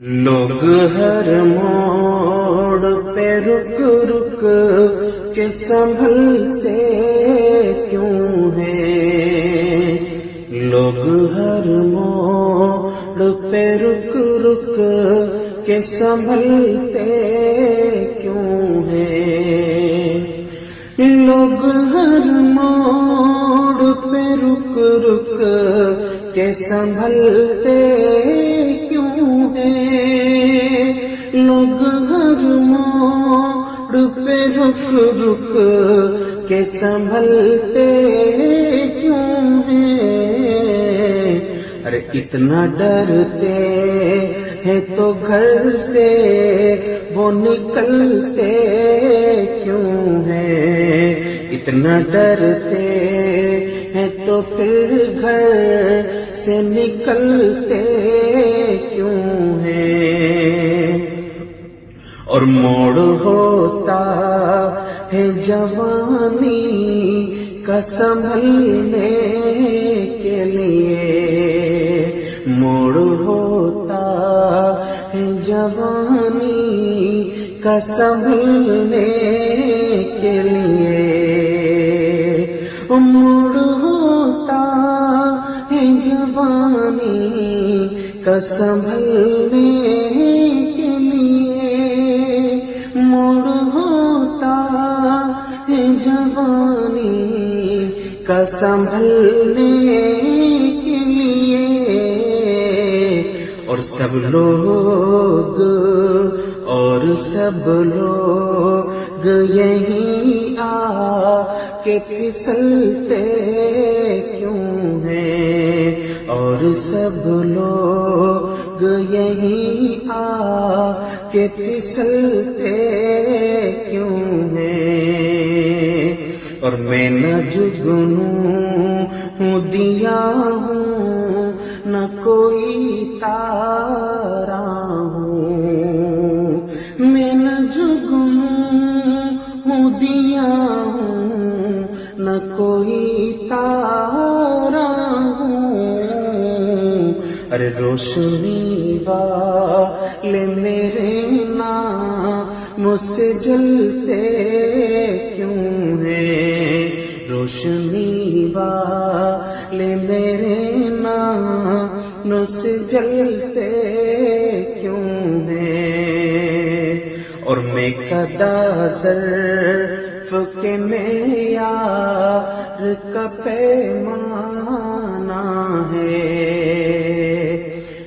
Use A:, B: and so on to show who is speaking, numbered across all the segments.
A: لوگ ہر موڑ پہ رک رک کے سنبھلتے کیوں ہیں؟ لوگ ہر موڑ پہ رک رک کے سنبھلتے کیوں ہیں؟ لوگ ہر موڑ پہ رک رک کے سنبھلتے کیوں ہیں؟ لوگ ہر موڑ پہ رک رک کے سنبھلتے کیوں ہیں؟ ارے اتنا ڈرتے ہیں تو گھر سے وہ نکلتے کیوں ہیں؟ اتنا ڈرتے ہیں تو پھر گھر سے نکلتے کیوں ہیں؟ اور موڑ ہوتا ہے جوانی کا سنبھلنے کے لیے، موڑ ہوتا ہے جوانی کا سنبھلنے کے لیے، موڑ ہوتا ہے جوانی کا سنبھلنے کے لیے، موڑ ہوتا ہے جوانی کا سنبھلنے کے لیے۔ اور سب لوگ یہیں آ کے پھسلتے کیوں ہیں؟ اور سب لوگ یہیں آ کے پھسلتے کیوں ہیں؟ اور میں نہ جگنوں ہوں دیا ہوں نہ کوئی تارا ہوں، میں نہ جگنوں ہوں دیا ہوں نہ کوئی تارا ہوں۔ ارے روشنی والے میرے نام سے جلتے کیوں ہیں؟ روشنی والے میرے نام سے جلتے کیوں ہیں؟ اور میں قدا ظرف کے معیار کا پیمانہ ہے،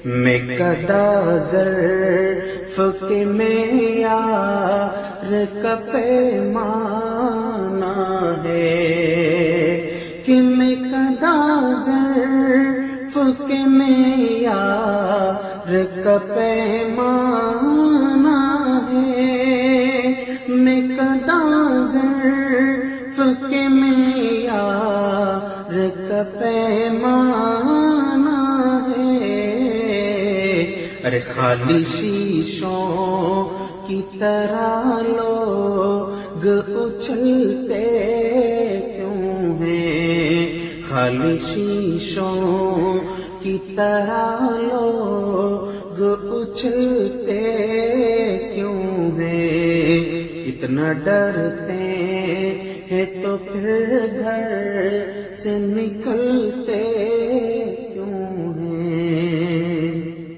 A: میں قدا ظرف کے معیار کا پیمانہ ہے، کہ میں قدا ظرف کے معیار کا پیمانہ ہے، میں قدا ظرف کے معیار کا پیمانہ ہے۔ ارے خالی شیشوں کی طرح لوگ اچھلتے کیوں ہیں؟ خالی شیشوں کی طرح لوگ اچھلتے کیوں ہیں؟ اتنا ڈرتے ہیں تو پھر گھر سے نکلتے